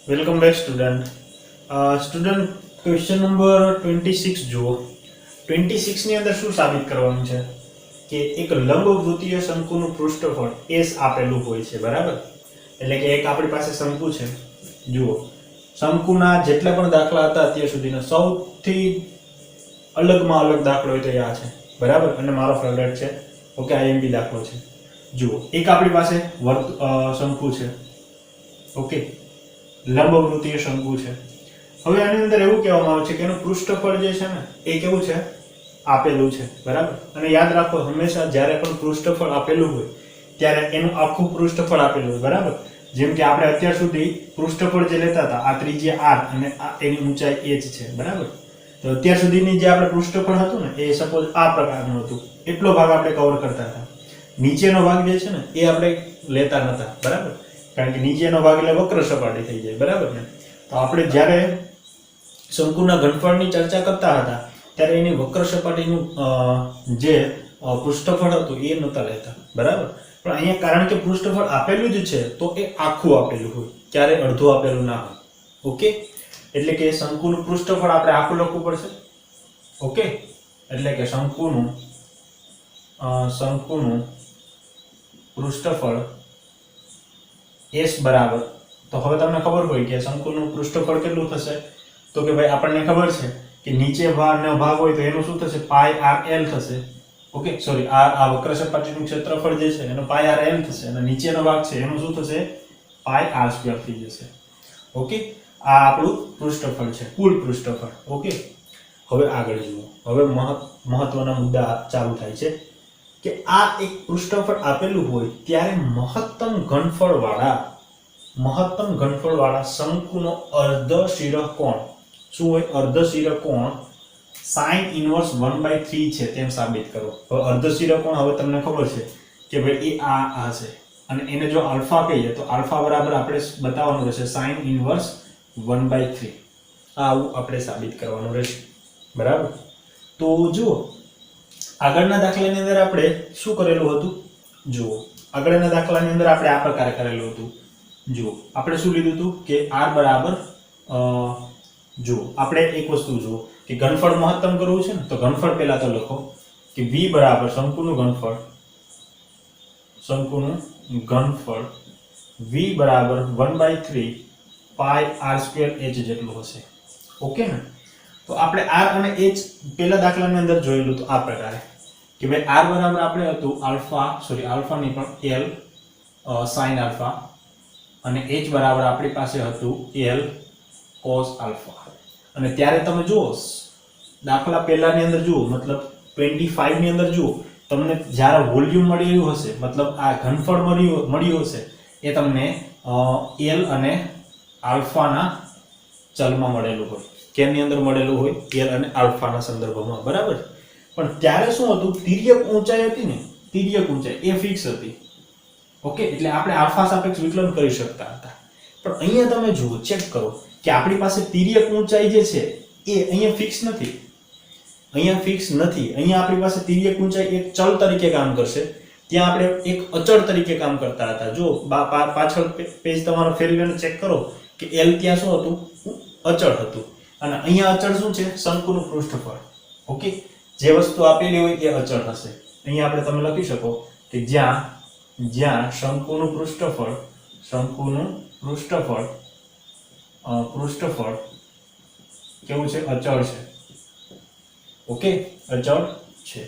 Welcome back student. Student question number 26 જુઓ. 26 ની અંદર શું સાબિત કરવાનું છે કે એક લંબવૃત્તીય શંકુનું પૃષ્ઠફળ S આપેલું હોય છે, બરાબર? એટલે કે એક આપણી પાસે શંકુ છે. જુઓ, શંકુના જેટલા પણ દાખલા હતા અત્યાર સુધીનો સૌથી અલગમાં અલગ દાખલો હોય તો એ આ છે, બરાબર? અને મારો ફેવરેટ છે. ઓકે, IMP દાખલો છે. જુઓ, એક આપણી પાસે શંકુ છે. ઓકે, લંબવૃત્તીય શંકુ છે. હવે આની અંદર એવું કહેવામાં આવે છે કે એનું પૃષ્ઠફળ જે છે ને એ કેવું છે? આપેલું છે, બરાબર? અને યાદ રાખો, હંમેશા જ્યારે પણ પૃષ્ઠફળ આપેલું હોય ત્યારે એનું આખું પૃષ્ઠફળ આપેલું હોય, બરાબર? જેમ કે આપણે અત્યાર સુધી પૃષ્ઠફળ જે લેતા હતા, આ ત્રિજ્યા r અને આ એની ઊંચાઈ h છે, બરાબર? તો અત્યાર સુધીની જે આપણે પૃષ્ઠફળ હતું ને એ સપોઝ આ પ્રકારનું હતું. એટલો ભાગ આપણે કવર કરતા હતા. નીચેનો ભાગ જે છે ને એ આપણે લેતા નતા, બરાબર? કારણ કે નીચેનો ભાગ એટલે વક્ર સપાટી થઈ જાય, બરાબર ને? તો આપણે જ્યારે શંકુના ઘનફળની ચર્ચા કરતા હતા ત્યારે એની વક્ર સપાટીનું જે પૃષ્ઠફળ હતું એ નહોતા લેતા, બરાબર? પણ અહીંયા કારણ કે પૃષ્ઠફળ આપેલું જ છે તો એ આખું આપેલું હોય, ક્યારે અડધું આપેલું ના હોય. ઓકે, એટલે કે શંકુનું પૃષ્ઠફળ આપણે આખું લખવું પડશે. ઓકે, એટલે કે શંકુનું પૃષ્ઠફળ S બરાબર, તો હવે તમને ખબર હોય કે શંકુનું પૃષ્ઠફળ કેટલું થશે? તો કે ભાઈ આપણને ખબર છે કે નીચે ભાગ હોય તો એનું શું થશે? પાઈ RL થશે. ઓકે, સોરી, આ વક્ર સપાટીનું ક્ષેત્રફળ જે છે એનો પાઈ RL થશે અને નીચેનો ભાગ છે એનું શું થશે? પાઈ R² થઈ જશે. ઓકે, આ આપણું પૃષ્ઠફળ છે, કુલ પૃષ્ઠફળ. ઓકે, હવે આગળ જુઓ. હવે મહત્વના મુદ્દા ચાલુ થાય છે કે આ એક પૃષ્ઠફળ આપેલું હોય ત્યારે મહત્તમ ઘનફળવાળા શંકુનો અર્ધશીરક કોણ શું હોય? અર્ધશીરક કોણ sin ઇન્વર્સ 1/3 છે તેમ સાબિત કરો. હવે અર્ધશીરક કોણ હવે તમને ખબર છે કે ભાઈ એ આ હશે અને એને જો આલ્ફા કહીએ તો આલ્ફા બરાબર આપણે બતાવવાનું રહેશે sin ઇન્વર્સ 1/3. આવું આપણે સાબિત કરવાનું રહેશે, બરાબર? તો જુઓ, આગળના દાખલાની અંદર આપણે શું કરેલું હતું? જુઓ, આગળના દાખલાની અંદર આપણે આ પ્રકારે કરેલું હતું. જુઓ, આપણે શું લીધું હતું કે r બરાબર જુઓ, આપણે એક વસ્તુ જુઓ કે ઘનફળ મહત્તમ કરવું છે ને તો ઘનફળ પહેલા તો લખો કે v બરાબર શંકુનું ઘનફળ v બરાબર 1/3 પાઈ r² h જેટલું હશે. ઓકે ને? તો આપણે r અને h પહેલા દાખલાની અંદર જોયેલું તો આ પ્રકારે કે ભાઈ r બરાબર આપણે હતું આલ્ફા નહીં પણ l sin આલ્ફા અને h બરાબર આપણી પાસે હતું l cos આલ્ફા. અને ત્યારે તમે જુઓ દાખલા પહેલાની અંદર જુઓ, મતલબ 25 ની અંદર જુઓ, તમને જ્યારે વોલ્યુમ મળ્યું હશે, મતલબ આ ઘનફળ મળ્યું હશે એ તમને l અને આલ્ફાના ચલમાં મળેલું હોય. કેની અંદર મળેલું હોય? l અને આલ્ફાના સંદર્ભમાં, બરાબર? પણ ત્યારે શું હતું? તિર્યક ઊંચાઈ હતી ને, તિર્યક ઊંચાઈ એ ફિક્સ હતી. ઓકે, એટલે આપણે આલ્ફા સાપેક્ષ વિકલન કરી શકતા હતા. પણ અહીંયા તમે જુઓ, ચેક કરો કે આપણી પાસે તિર્યક ઊંચાઈ જે છે એ અહીંયા ફિક્સ નથી. અહીંયા આપણી પાસે તિર્યક ઊંચાઈ એક ચલ તરીકે કામ કરશે, ત્યાં આપણે એક અચળ તરીકે કામ કરતા હતા. જો પાછળ પેજ તમારો ફેરવીને ચેક કરો કે l ત્યાં શું હતું? અચળ હતું. અને અહીંયા અચળ શું છે? શંકુનું પૃષ્ઠફળ. ઓકે, જે વસ્તુ આપેલી હોય એ અચળ હશે. અહીંયા આપણે તમે લખી શકો કે જ્યાં શંકુનું પૃષ્ઠફળ કેવું છે? અચળ છે. ઓકે, અચળ છે.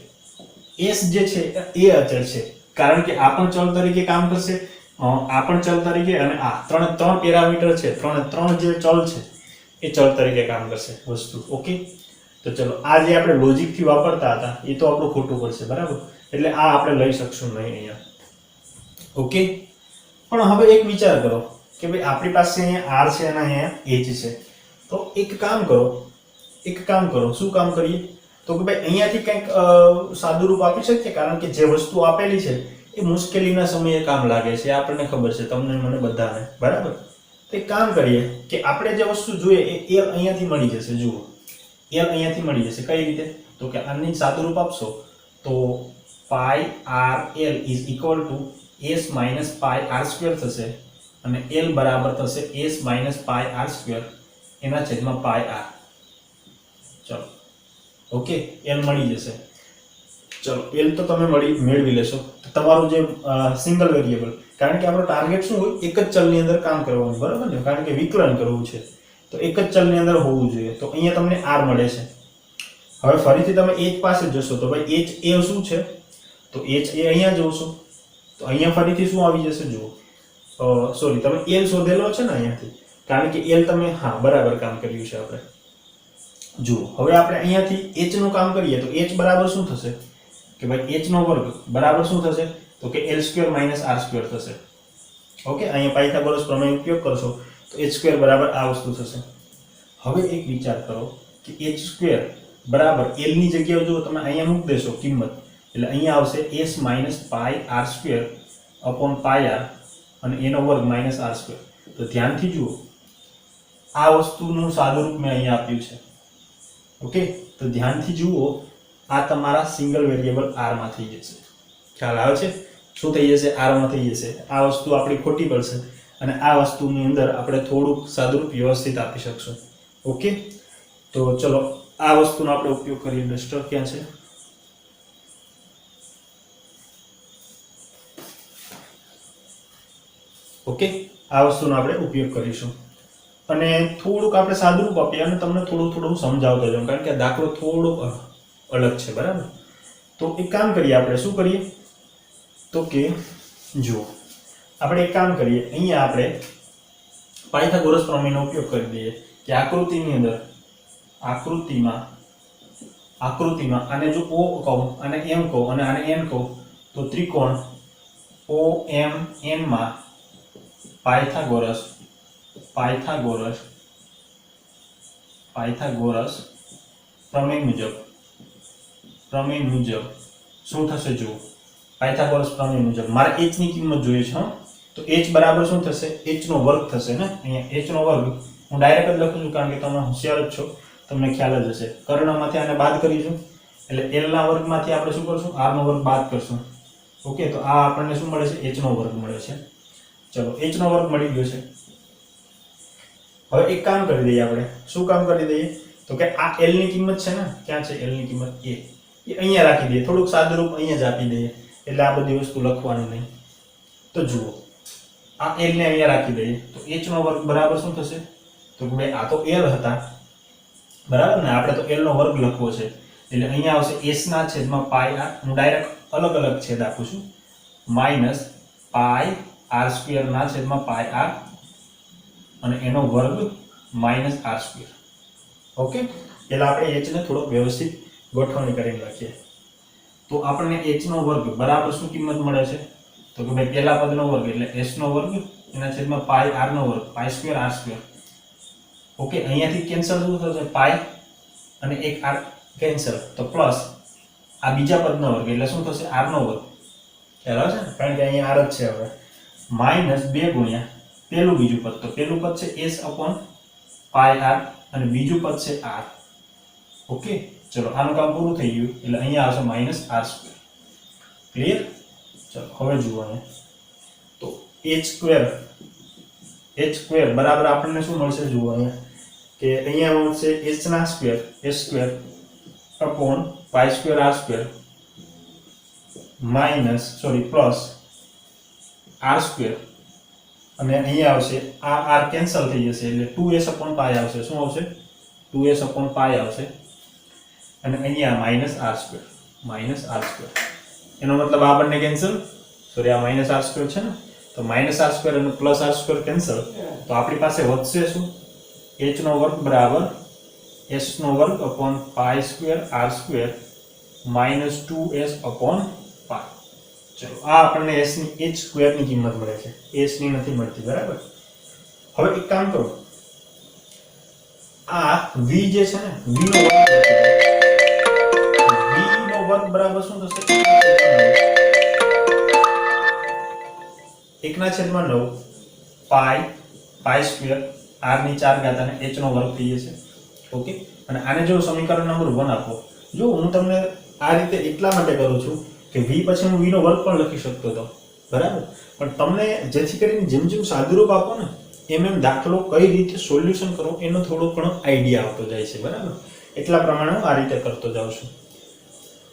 s જે છે એ અચળ છે કારણ કે આ પણ ચલ તરીકે કામ કરશે, આ પણ ચલ તરીકે, અને આ ત્રણ પેરામીટર છે, ત્રણ જે ચલ છે એ ચલ તરીકે કામ કરશે વસ્તુ. ઓકે, તો ચલો, આ જે આપણે લોજિક થી વાપરતા હતા એ તો આપણું ખોટું પડશે, બરાબર? એટલે આ આપણે લઈ શકશું નહીં અહીંયા. ઓકે, પણ હવે એક વિચાર કરો કે ભાઈ આપણી પાસે અહીંયા r છે અને અહીંયા h છે. તો એક કામ કરો, શું કામ કરીએ? તો કે ભાઈ અહીંયાથી કંઈક સાદું રૂપ આપી શકીએ, કારણ કે જે વસ્તુ આપેલી છે એ મુશ્કેલીના સમયે કામ લાગે છે, આપણને ખબર છે, તમને મને બધાને, બરાબર? તો એક કામ કરીએ કે આપણે જે વસ્તુ જોઈએ એ l અહીંયાથી મળી જશે. જુઓ, l અહીંયાથી મળી જશે. કઈ રીતે? તો કે આની સાદું રૂપ આપશો તો પાઈ RL = s - પાઈ r² થશે અને l બરાબર થશે s minus pi R square એના છેદમાં પાઈ આર. ચલો ઓકે, l મળી જશે. ચલો l તો તમે મેળવી લેશો. તો તમારું જે સિંગલ વેરિયેબલ, કારણ કે આપણો ટાર્ગેટ શું હોય, એક જ ચલની અંદર કામ કરવાનું, બરાબર ને, કારણ કે વિકલન કરવું છે તો એક જ ચલની અંદર હોવું જોઈએ. તો અહીંયા તમને r મળે છે. હવે ફરીથી તમે h પાસે જશો તો ભાઈ h એ શું છે, તો h એ અહીંયા જોશો તો અહીંયા ફરીથી શું આવી જશે, જુઓ સોરી તમે l શોધેલો છે ને અહીંયાથી, કારણ કે l તમે હા બરાબર કામ કર્યું છે આપણે. જુઓ હવે આપણે અહીંયાથી h નું કામ કરીએ તો h બરાબર શું થશે કે ભાઈ h નો વર્ગ બરાબર શું થશે, તો કે l² માઇનસ r² થશે. ઓકે, અહીંયા પાયથાગોરસ પ્રમેય ઉપયોગ કરશો તો h² બરાબર આ વસ્તુ થશે. હવે એક વિચાર કરો કે h² બરાબર l ની જગ્યાએ જો તમે અહીંયા મૂકી દેશો કિંમત, એટલે અહીંયા આવશે s minus pi r² upon pi r અને એનો વર્ગ માઇનસ r². તો ધ્યાનથી જુઓ, આ વસ્તુનું સાદુરૂપ મેં અહીંયા આપ્યું છે. ઓકે, તો ધ્યાનથી જુઓ, આ તમારા સિંગલ વેરિયેબલ r માં થઈ જશે. ખ્યાલ આવે છે? શું થઈ જશે? r માં થઈ જશે. આ વસ્તુ આપણી ખોટી પડશે અને આ વસ્તુની અંદર આપણે થોડુંક સાદુરૂપ વ્યવસ્થિત આપી શકશું. ઓકે, તો ચલો આ વસ્તુનો આપણે ઉપયોગ કરીએ. ડસ્ટર ક્યાં છે? ઓકે, આ વસ્તુનો આપણે ઉપયોગ કરીશું અને થોડુંક આપણે સાદુરૂપ આપીએ અને તમને થોડું સમજાવતો જાઉં, કારણ કે આ દાખલો થોડોક અલગ છે, બરાબર? તો એક કામ કરીએ, આપણે શું કરીએ તો કે જુઓ, આપણે એક કામ કરીએ, અહીંયા આપણે પાયથાગોરસ પ્રમેયનો ઉપયોગ કરી દઈએ કે આકૃતિની અંદર આકૃતિમાં આને જો O કહું અને M કહું અને આને N કહું તો ત્રિકોણ OMN માં પાયથાગોરસ પ્રમેય મુજબ શું થશે, જુઓ પાયથાગોરસ પ્રમેય મુજબ મારે h ની કિંમત જોઈએ છે. તો h બરાબર શું થશે, h નો વર્ગ થશે ને. અહીંયા h નો વર્ગ હું ડાયરેક્ટ જ લખું છું, કારણ કે તમે હોશિયાર જ છો, તમને ખ્યાલ જ હશે. કર્ણમાંથી આને બાદ કરીશું એટલે l ના વર્ગમાંથી આપણે શું કરશું, r નો વર્ગ બાદ કરશું. ઓકે, તો આ આપણને શું મળે છે, h નો વર્ગ મળે છે. ચલો h નો વર્ગ મળી ગયો છે. હવે એક કામ કરી દઈએ, આપણે શું કામ કરી દઈએ તો કે આ l ની કિંમત છે ને, ક્યાં છે l ની કિંમત, એ અહીંયા રાખી દઈએ. થોડુંક સાદુરૂપ અહીંયા જ આપી દઈએ એટલે આ બધી વસ્તુ લખવાની નહીં. તો જુઓ, આ l ને અહીંયા રાખી દઈએ તો h નો વર્ગ બરાબર શું થશે, તો કે ભાઈ આ તો l હતા, બરાબર ને, આપણે તો l નો વર્ગ લખવો છે એટલે અહીંયા આવશે s ના છેદમાં પાઈ r. હું ડાયરેક્ટ અલગ અલગ છેદ આપું છું, માઈનસ પાઈ r² ના છેદમાં પાઈ r અને એનો વર્ગ માઇનસ r². ઓકે, એટલે આપણે h ને થોડો વ્યવસ્થિત ગોઠવણી કરીને લખીએ તો આપણને h નો વર્ગ બરાબર શું કિંમત મળે છે, તો કે ભાઈ પહેલા પદનો વર્ગ એટલે s નો વર્ગ એના છેદમાં પાઈ r નો વર્ગ પાઈ² r². ઓકે, અહીંયાથી કેન્સલ શું થશે, પાઈ અને એક r કેન્સલ, તો પ્લસ આ બીજા પદનો વર્ગ એટલે શું થશે, r નો વર્ગ. ખ્યાલ આવે છે ને, કારણ કે અહીંયા r જ છે. હવે માઈનસ 2 ગુણ્યા પેલું બીજું પદ, તો પેલું પદ છે s અપોન પાઈ r અને બીજું પદ છે r. ઓકે, ચલો આનું કામ પૂરું થઈ ગયું એટલે અહીંયા આવશે માઈનસ r². ક્લિયર? ચલો હવે જુઓ, અહીંયા તો h² બરાબર આપણને શું મળશે, જુઓ અહીંયા કે અહીંયા મળશે h ના square s² upon pi r² minus plus r² અને અહીંયા આવશે આ r કેન્સલ થઈ જશે એટલે 2s અપોન પાઈ આવશે. શું આવશે, 2s અપોન પાઈ આવશે અને અહીંયા માઈનસ r². એનો મતલબ આ બંને કેન્સલ, સોરી આ માઈનસ r² છે ને, તો માઈનસ r² અને પ્લસ r² કેન્સલ, તો આપણી પાસે વધશે શું, h નો વર્ગ બરાબર s નો વર્ગ upon pi r² minus 2s upon pi. ચલો આ આપણને s ની h² ની કિંમત મળે છે, s ની નથી મળતી, બરાબર? હવે એક કામ કરો, આ v જે છે ને, v નો વર્ગ બરાબર શું થશે, 1/9 પાઈ² r ની 4 ઘાત અને h નો વર્ગ થઈ જશે. ઓકે, અને આને જો સમીકરણ નંબર 1 આપો, જો હું તમને આ રીતે એટલા માટે કરું છું કે v પછી હું v નો વર્ગ પણ લખી શકતો હતો, બરાબર. પણ તમને જેથી કરીને જેમ જેમ સાદુરૂપ આપો ને એમ એમ દાખલો કઈ રીતે સોલ્યુશન કરવો એનો થોડો ઘણો આઈડિયા આવતો જાય છે. બરાબર, એટલા પ્રમાણે હું આ રીતે કરતો જાઉં છું.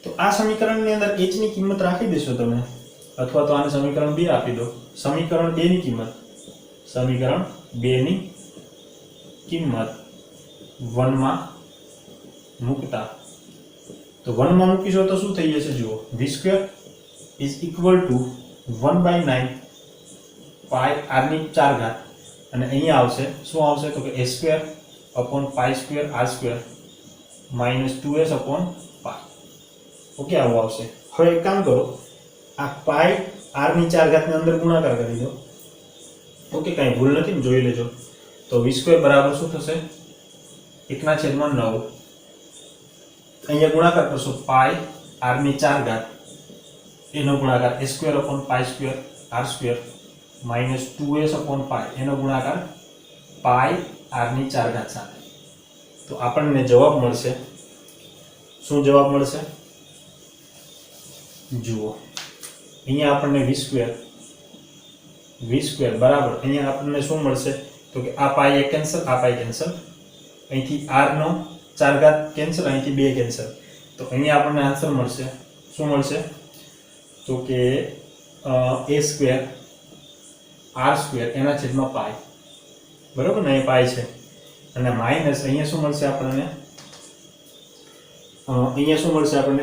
તો આ સમીકરણની અંદર h ની કિંમત રાખી દેશો તમે, અથવા તો આને સમીકરણ 2 આપી દો. સમીકરણ 2 ની કિંમત, સમીકરણ 2 ની કિંમત 1 માં મૂકતા, તો 1 માં મૂકીશો તો શું થઈ જશે જુઓ, v² is equal to 1/9 pi r ની 4 ઘાત, અને અહીંયા આવશે શું આવશે તો કે a² upon pi² r² minus 2s upon pi. Okay, આવું આવશે. હવે એક કામ કરો, આ પાઈ r ની 4 ઘાતને અંદર ગુણાકાર કરી દો. ઓકે, કાંઈ ભૂલ નથી ને, જોઈ લેજો. તો v² બરાબર શું થશે, 1/9. અહીંયા ગુણાકાર કરશો પાઈ r ની 4 ઘાત એનો ગુણાકાર a² upon pi² r² minus 2s upon pi એનો ગુણાકાર પાઈ r ની 4 ઘાત સાથે. તો આપણને જવાબ મળશે, શું જવાબ મળશે જુઓ, અહીંયા આપણને v² બરાબર, અહીંયા આપણને શું મળશે તો કે આ પાઈ એક કેન્સલ, આ પાઈ કેન્સલ, અહીંથી r નો 4 ઘાત કેન્સલ, અહીંથી 2 કેન્સલ. તો અહીંયા આપણને આન્સર મળશે, શું મળશે તો કે a² r² એના છેદમાં પાઈ. બરાબર ને, એ પાઈ છે, અને માઇનસ અહીંયા શું મળશે આપણને,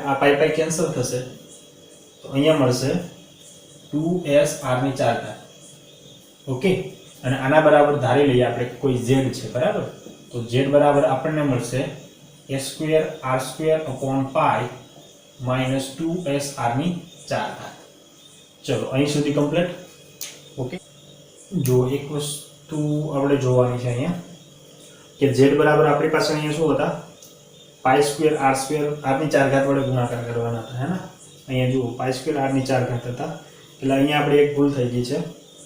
આ પાઈ પાઈ કેન્સલ થશે, તો અહીંયા મળશે 2s r ની 4 ઘાત. ઓકે, અને આના બરાબર ધારી લઈએ આપણે કોઈ z છે. બરાબર, તો z બરાબર આપણને મળશે a² r² upon pi minus 2s r ની 4 ઘાત. ચલો અહીં સુધી કમ્પ્લીટ. ઓકે, જો એક વસ્તુ આપણે જોવાની છે અહીંયા કે z બરાબર આપણી પાસે અહીંયા શું હતા, pi² r² r ની 4 ઘાત વડે ગુણાકાર કરવાના હતા, હે ને. અહીંયા જુઓ pi² r ની 4 ઘાત હતા, એટલે અહીંયા આપણે એક ભૂલ થઈ ગઈ છે.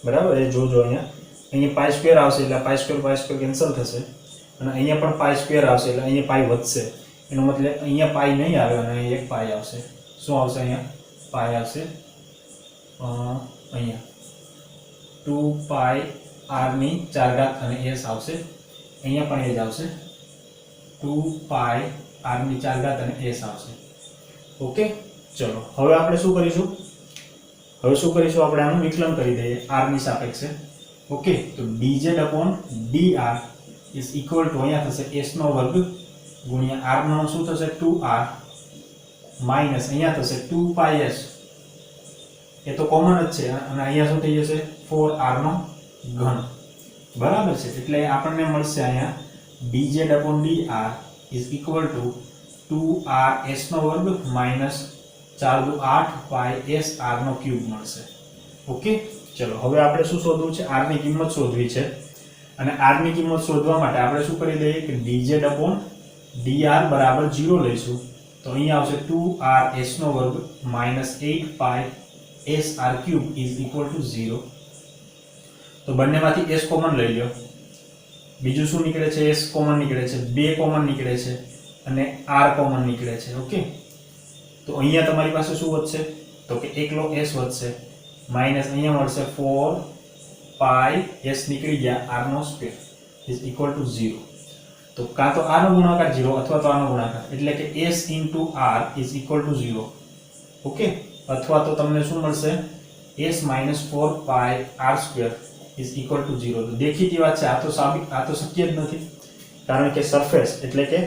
બરાબર, એ જોજો. અહીંયા pi² આવશે એટલે pi² કેન્સલ થશે, અને અહીંયા પણ pi² આવશે એટલે અહીંયા પાઈ વધશે. એનો મતલબ અહીંયા પાઈ નહીં આવે અને અહીંયા એક પાઈ આવશે. શું આવશે, અહીંયા પાઈ આવશે, અહીંયા 2 pi r ની 4 ઘાત અને s આવશે, અહીંયા પણ એ જ આવશે, 2 pi r ની 4 ઘાત અને s આવશે. ઓકે, ચલો હવે આપણે શું કરીશું, આપણે આનું વિકલન કરી દઈએ r ની સાપેક્ષે. ઓકે, તો dz upon dr is equal to અહીંયા થશે s નો વર્ગ ગુણ્યા r નો શું થશે 2r માઈનસ અહીંયા થશે 2 pi s, એ તો કોમન જ છે, અને અહીંયા શું થઈ જશે 4r નો ઘન. બરાબર છે, એટલે આપણને મળશે અહીંયા dz upon dr is equal to 2r s નો વર્ગ માઈનસ 4 દુ 8 pi s r નો ક્યુબ મળશે. ઓકે, ચલો હવે આપણે શું શોધવું છે, r ની કિંમત શોધવી છે, અને r ની કિંમત શોધવા માટે આપણે શું કરી દઈએ કે dz upon dr બરાબર 0 લઈશું. તો અહીંયા આવશે 2r s નો વર્ગ minus 8 pi s r cube is equal to 0. તો બંનેમાંથી s કોમન લઈ લો, બીજું શું નીકળે છે, s કોમન નીકળે છે, 2 કોમન નીકળે છે, અને r કોમન નીકળે છે. ઓકે, તો અહીંયા તમારી પાસે શું વધશે તો કે એકલો s વધશે, માઈનસ અહીંયા મળશે 4 pi s નીકળી ગયા r નો સ્ક્વેર is equal to 0. તો કાં તો આનો ગુણાકાર 0 અથવા તો આનો ગુણાકાર, એટલે કે s into r is equal to 0. Okay, અથવા તો તમને શું મળશે s minus 4 pi r² is equal to 0. તો દેખીતી વાત છે, આ તો શક્ય જ નથી, કારણ કે સરફેસ એટલે કે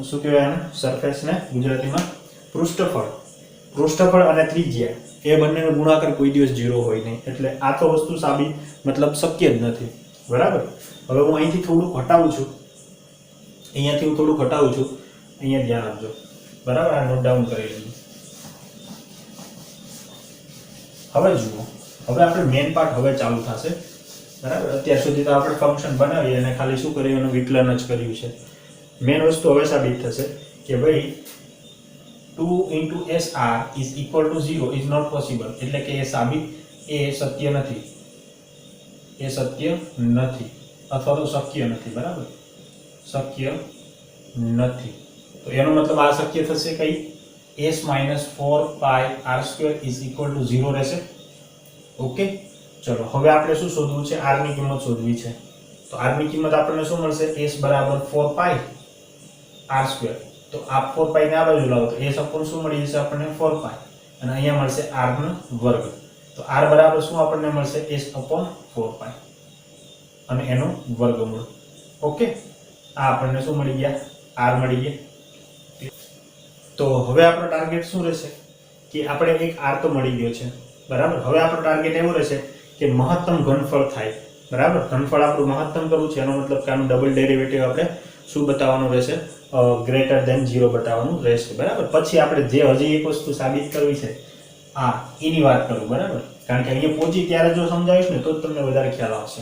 શું કહેવાય એને, સરફેસને ગુજરાતીમાં પૃષ્ઠફળ અને ત્રિજ્યા એ બંનેનો ગુણાકાર કોઈ દિવસ 0 હોય નહીં, એટલે આ તો વસ્તુ મતલબ શક્ય જ નથી. બરાબર, હવે હું અહીંથી થોડું હટાવું છું, અહીંયા ધ્યાન આપજો. બરાબર, આ નોટ ડાઉન કરી લઈએ. હવે જુઓ, હવે આપણે મેઇન પાર્ટ હવે ચાલુ થશે. બરાબર, અત્યાર સુધી તો આપણે ફંક્શન બનાવી અને ખાલી શું કર્યું, એનું વિકલન જ કર્યું છે. મેઇન વસ્તુ હવે સાબિત થશે કે ભાઈ 2 into SR is equal to 0 is not possible, એટલે કે એ સત્ય નથી, અથવા તો શક્ય નથી. બરાબર, શક્ય નથી, તો એનો મતલબ આ શક્ય થશે કઈ, s minus 4 pi r² is equal to 0 રહેશે. ઓકે, ચલો હવે આપણે શું શોધવું છે? r ની કિંમત શોધવી છે. તો r ની કિંમત આપણને શું મળશે? s બરાબર 4 પાઈ r². તો આ 4 પાઈ ને આ બાજુ લાવો તો s અપોન શું મળી જશે આપણને? 4 પાઈ. અને અહીંયા મળશે r નો વર્ગ. તો r બરાબર શું આપણને મળશે? s અપોન 4 પાઈ અને એનો વર્ગમૂળ. ઓકે, આ આપણને શું મળી ગયા? r મળી ગયા. તો હવે આપણો ટાર્ગેટ શું રહેશે? કે આપણે એક r તો મળી ગયો છે, બરાબર. હવે આપણો ટાર્ગેટ એવો રહેશે કે મહત્તમ ઘનફળ થાય, બરાબર. ઘનફળ આપણું મહત્તમ કરવું છે, એનો મતલબ કે આનું ડબલ ડેરિવેટિવ આપણે શું બતાવવાનું રહેશે? ગ્રેટર ધેન 0 બતાવવાનું રહેશે, બરાબર. પછી આપણે જે હજી એક વસ્તુ સાબિત કરવી છે એની વાત કરું, બરાબર. કારણ કે અહીંયા પહોંચી ત્યારે જો સમજાવીશ ને તો જ તમને વધારે ખ્યાલ આવશે.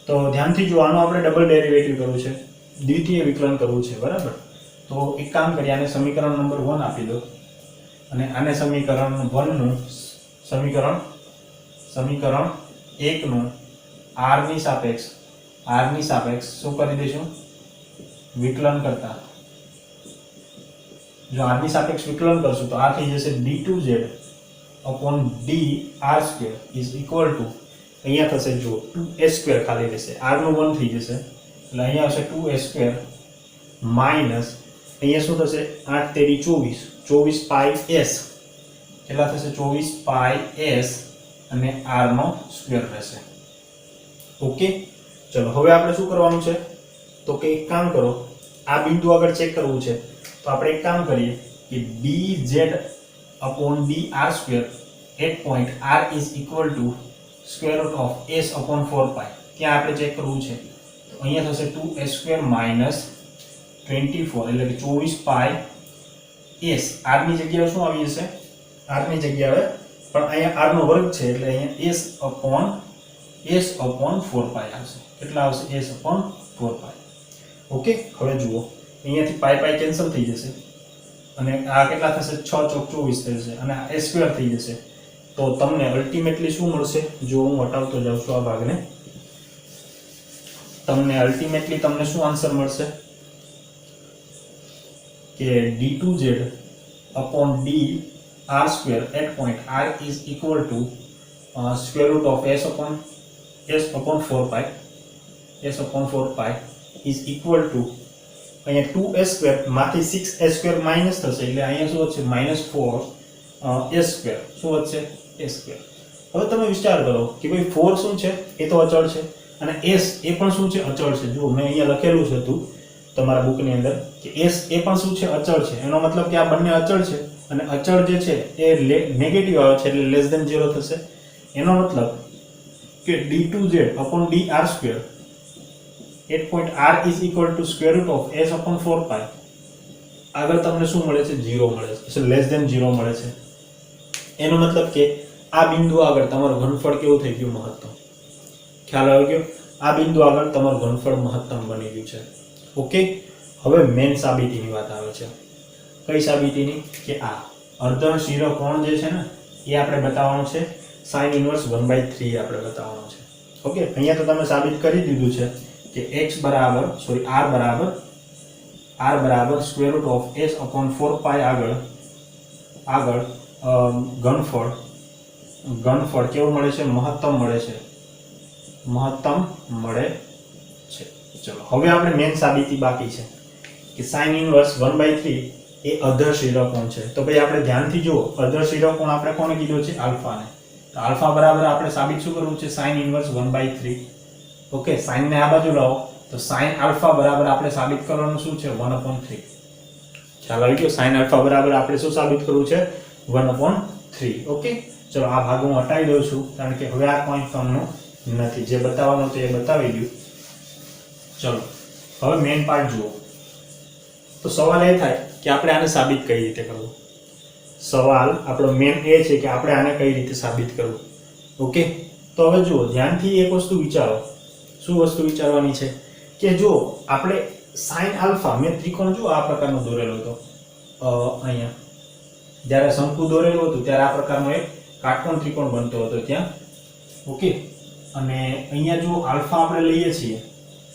તો ધ્યાનથી જો, આનું આપણે ડબલ ડેરિવેટિવ કરવું છે, દ્વિતીય વિકલન કરવું છે, બરાબર. તો એક કામ કરીએ, આને સમીકરણ નંબર 1 આપી દો અને આને સમીકરણ 1 નું સમીકરણ 1 નું r ની સાપેક્ષ શું કરી દઈશું? વિકલન કરતા. જો r ની સાપેક્ષ વિકલન કરશું તો આ થઈ જશે d2z upon dr² is equal to, અહીંયા થશે જો 2s² ખાલી રહેશે, r નું 1 થઈ જશે એટલે અહીંયા હશે 2s² માઈનસ અહીંયા શું થશે? 8 તેરી 24 પાઈ s, કેટલા થશે? 24 પાઈ s અને r નો સ્ક્વેર રહેશે. ઓકે, ચલો હવે આપણે શું કરવાનું છે? તો કે એક કામ કરો, આ બિંદુ આગળ ચેક કરવું છે. તો આપણે એક કામ કરીએ કે dz upon dr² at point r is equal to square root of s upon 4 pi. ત્યાં આપણે ચેક કરવું છે. તો અહીંયા થશે 2s² minus 24 એટલે કે 24 પાઈ s. r ની જગ્યાએ શું આવી જશે? r ની જગ્યાએ પણ અહીંયા r નો વર્ગ છે એટલે અહીંયા s upon 4 પાઈ આવશે. કેટલા આવશે? s upon 4 પાઈ. ઓકે, હવે જુઓ, અહીંયાથી પાઈ પાઈ કેન્સલ થઈ જશે અને આ કેટલા થશે? 6 ચોક 24 થશે અને આ s² થઈ જશે. તો તમને અલ્ટિમેટલી શું મળશે? જો હું હટાવતો જાઉં છું આ ભાગને, તમને અલ્ટિમેટલી તમને શું આન્સર મળશે? કે d2z upon dr² at point r is equal to square root of s upon 4 pi is equal to અહીંયા 2s² માંથી 6s² માઈનસ થશે એટલે અહીંયા શું વધશે? -4s². શું વધશે? s². હવે તમે વિચાર કરો કે ભાઈ 4 શું છે? એ તો અચળ છે અને s એ પણ શું છે? અચળ છે. જો મેં અહીંયા લખેલું છે તું તમારા બુકની અંદર કે s એ પણ શું છે? અચળ છે. એનો મતલબ કે આ બંને અચળ છે અને અચળ જે છે એ નેગેટિવ આવે છે એટલે લેસ ધેન 0 થશે. એનો મતલબ કે d2z upon dr² at point r is equal to square root of s upon 4 pi. આગળ તમને શું મળે છે? 0 મળે છે, એટલે લેસ ધેન 0 મળે છે. એનો મતલબ કે આ બિંદુ આગળ તમારું ઘનફળ કેવું થઈ ગયું? મહત્તમ. ખ્યાલ આવી ગયો? આ બિંદુ આગળ તમારું ઘનફળ મહત્તમ બની ગયું છે. ઓકે, હવે મેન સાબિતીની વાત આવે છે. કઈ સાબિતીની? કે આ અર્ધશીરો કોણ જે છે ને એ આપણે બતાવવાનું છે. sin inverse 1/3 આપણે બતાવવાનું છે. ઓકે, અહીંયા તો તમે સાબિત કરી દીધું છે કે r બરાબર square root of s upon 4 pi આગળ ઘનફળ કેવું મળે છે? મહત્તમ મળે છે. ચલો હવે આપણે મેન સાબિતી બાકી છે કે sin inverse 1/3 એ અર્ધશીરો કોણ છે. તો ભાઈ આપણે ધ્યાનથી જુઓ, અર્ધશીરો કોણ આપણે કોને કીધો છે? આલ્ફાને. તો આલ્ફા બરાબર આપણે સાબિત શું કરવું છે? sin inverse 1/3. ઓકે, sin ને આ બાજુ લાવો તો sin આલ્ફા બરાબર આપણે સાબિત કરવાનું શું છે? 1/3. ખ્યાલ આવી ગયો? sin આલ્ફા બરાબર આપણે શું સાબિત કરવું છે? 1/3. ઓકે, ચલો આ ભાગ હું હટાવી દઉં છું કારણ કે હવે આ પોઈન્ટ કામનો નથી. જે બતાવવાનું હતું એ બતાવી દઉં. ચલો હવે મેઇન પાર્ટ જુઓ. તો સવાલ એ થાય કે આપણે આને સાબિત કઈ રીતે કરવું? સવાલ આપણો મેન એ છે કે આપણે આને કઈ રીતે સાબિત કરવું. ઓકે, તો હવે જુઓ, ધ્યાનથી એક વસ્તુ વિચારો. શું વસ્તુ વિચારવાની છે? કે જો આપણે sin આલ્ફા, મેં ત્રિકોણ જો આ પ્રકારનો દોરેલો હતો અહીંયા, જ્યારે શંકુ દોરેલું હતું ત્યારે આ પ્રકારનો એક કાટકોણ ત્રિકોણ બનતો હતો ત્યાં. ઓકે, અને અહીંયા જો આલ્ફા આપણે લઈએ છીએ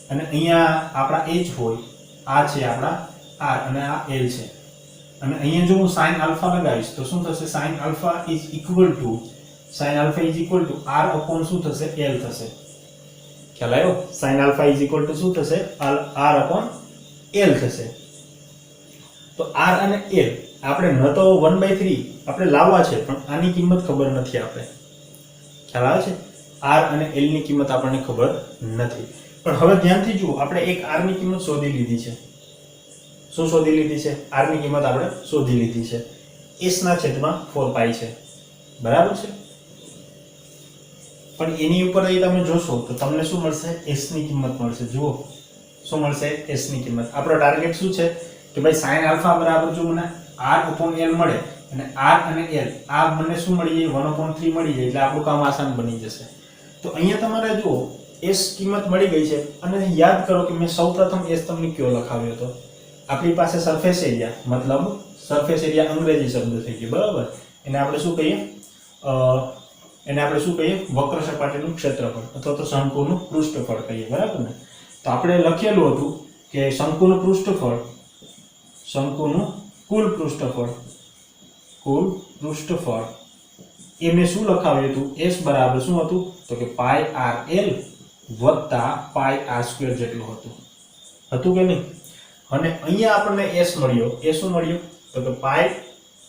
અને અહીંયા આપણા h હોય, આ છે આપણા r અને આ l છે, અને અહીંયા જો હું sin આલ્ફા લગાવીશ તો શું થશે? sin alpha is equal to sin alpha is equal to r upon શું થશે l થશે ખ્યાલ આવ્યો sin alpha is equal to શું થશે r upon l થશે તો r અને l આપણે ન તો 1/3 આપણે લાવવા છે પણ આની કિંમત ખબર નથી આપણે ખ્યાલ આવે છે r અને l ની કિંમત આપણને ખબર નથી પણ હવે ધ્યાનથી જુઓ આપણે એક r ની કિંમત શોધી લીધી છે શું શોધી લીધી છે r ની કિંમત આપણે શોધી લીધી છે s ના છેદમાં 4 પાઈ છે બરાબર છે પણ એની ઉપર એ તમે જોશો તો તમને શું મળશે s ની કિંમત મળશે જુઓ શું મળશે s ની કિંમત આપણો ટાર્ગેટ શું છે કે ભાઈ sin alpha બરાબર જો મને r upon l મળે અને r અને l આ બંને શું મળી જાય 1/3 મળી જાય એટલે આપણું કામ આસાન બની જશે તો અહીંયા તમારે જુઓ s કિંમત મળી ગઈ છે અને યાદ કરો કે મેં સૌપ્રથમ s તમને કયો લખાવ્યો હતો આપણી પાસે સરફેસ એરિયા મતલબ સરફેસ એરિયા અંગ્રેજી શબ્દ થઈ ગયો બરાબર એને આપણે શું કહીએ વક્ર સપાટીનું ક્ષેત્રફળ અથવા તો શંકુનું પૃષ્ઠફળ કહીએ બરાબર ને તો આપણે લખેલું હતું કે શંકુનું કુલ પૃષ્ઠફળ એ મેં શું લખાવ્યું હતું s બરાબર શું હતું તો કે પાઈ rl વત્તા પાઈ r² જેટલું હતું કે નહીં અને અહીંયા આપણને s મળ્યો એ શું મળ્યો તો કે પાઈ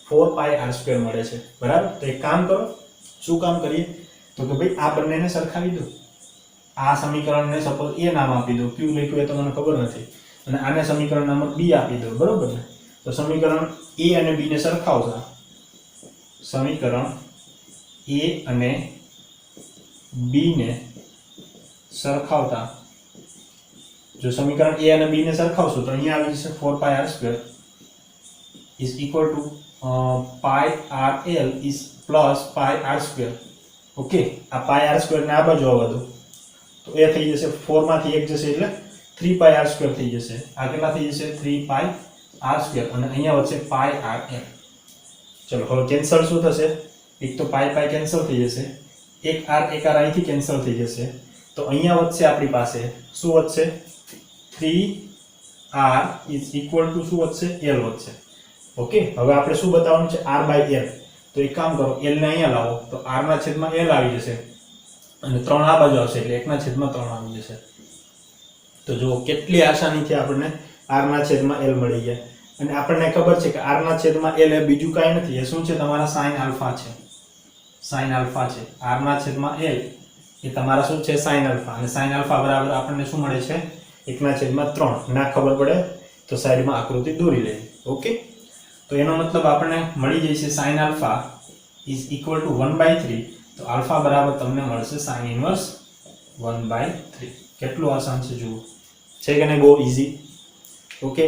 4 પાઈ r² મળે છે બરાબર તો એક કામ કરો શું કામ કરીએ તો કે ભાઈ આ બંનેને સરખાવી દો આ સમીકરણને સપોઝ a નામ આપી દો કયું લખ્યું એ તો મને ખબર નથી અને આને સમીકરણ નંબર b આપી દો બરોબર ને તો સમીકરણ a અને b ને સરખાવતા સમીકરણ a અને b ને સરખાવતા જો સમીકરણ a અને b ને સરખાવશો તો અહીંયા આવી જશે 4 પાઈ r² is equal to pi rl is plus pi r². Okay આ pi r² ને આ બાજુ આવવા દો તો એ થઈ જશે 4 માંથી 1 જશે એટલે 3 pi r² થઈ જશે આ કેટલા થઈ જશે 3 pi r² અને અહીંયા વચ્ચે pi rl ચલો હવે કેન્સલ શું થશે એક તો pi કેન્સલ થઈ જશે એક r અહીંથી કેન્સલ થઈ જશે તો અહીંયા વચ્ચે આપણી પાસે શું વધશે 3r is equal to શું વધશે l વધશે ઓકે હવે આપણે શું બતાવવાનું છે r/l તો એક કામ કરો l ને અહીંયા લાવો તો r ના છેદમાં l આવી જશે અને 3 આ બાજુ આવશે એટલે 1 ના છેદમાં 3 આવી જશે તો જો કેટલી આસાનીથી આપણને r ના છેદમાં l મળી ગયા અને આપણને ખબર છે કે r ના છેદમાં l એ બીજું કાંઈ નથી એ શું છે તમારા sin alpha છે r ના છેદમાં l એ તમારા શું છે sin alpha અને sin alpha બરાબર આપણને શું મળે છે 1 ના છેદમાં 3 ના ખબર પડે તો સાઈડમાં આકૃતિ દોરી લેવી ઓકે તો એનો મતલબ આપણને મળી જાય છે sin alpha is equal to 1/3 તો alpha બરાબર તમને મળશે sin inverse 1/3 કેટલું આસાન છે જુઓ છે કે નહીં બહુ ઈઝી ઓકે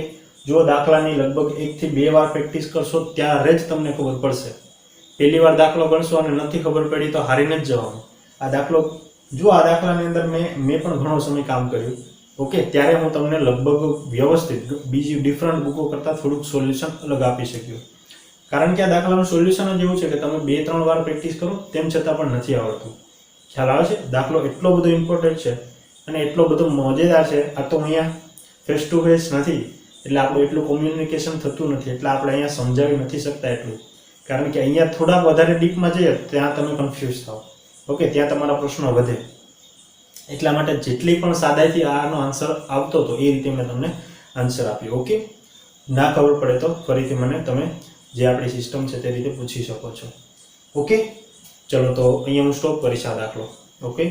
જો દાખલાની લગભગ 1 થી 2 વાર પ્રેક્ટિસ કરશો ત્યારે જ તમને ખબર પડશે પહેલી વાર દાખલો ગણશો અને નથી ખબર પડી તો હારીને જ જવાનું આ દાખલો જો આ દાખલાની અંદર મેં પણ ઘણો સમય કામ કર્યું ઓકે ત્યારે હું તમને લગભગ વ્યવસ્થિત બીજી ડિફરન્ટ બુકો કરતાં થોડુંક સોલ્યુશન અલગ આપી શક્યો કારણ કે આ દાખલાનું સોલ્યુશન જ એવું છે કે તમે 2-3 વાર પ્રેક્ટિસ કરો તેમ છતાં પણ નથી આવડતું ખ્યાલ આવે છે દાખલો એટલો બધો ઇમ્પોર્ટન્ટ છે અને એટલો બધો મજેદાર છે આ તો અહીંયા ફેસ ટુ ફેસ નથી એટલે આપણું એટલું કોમ્યુનિકેશન થતું નથી એટલે આપણે અહીંયા સમજાવી નથી શકતા એટલું કારણ કે અહીંયા થોડાક વધારે ડીપમાં જઈએ ત્યાં તમે કન્ફ્યુઝ થાઓ ઓકે ત્યાં તમારા પ્રશ્નો વધે એટલા માટે જેટલી પણ સાદાઈથી આનો આન્સર આવતો હતો એ રીતે મેં તમને આન્સર આપ્યો ઓકે ના ખબર પડે તો ફરીથી મને તમે જે આપણી સિસ્ટમ છે તે રીતે પૂછી શકો છો ઓકે ચલો તો અહીંયા હું સ્ટોપ કરીશ આ દાખલો ઓકે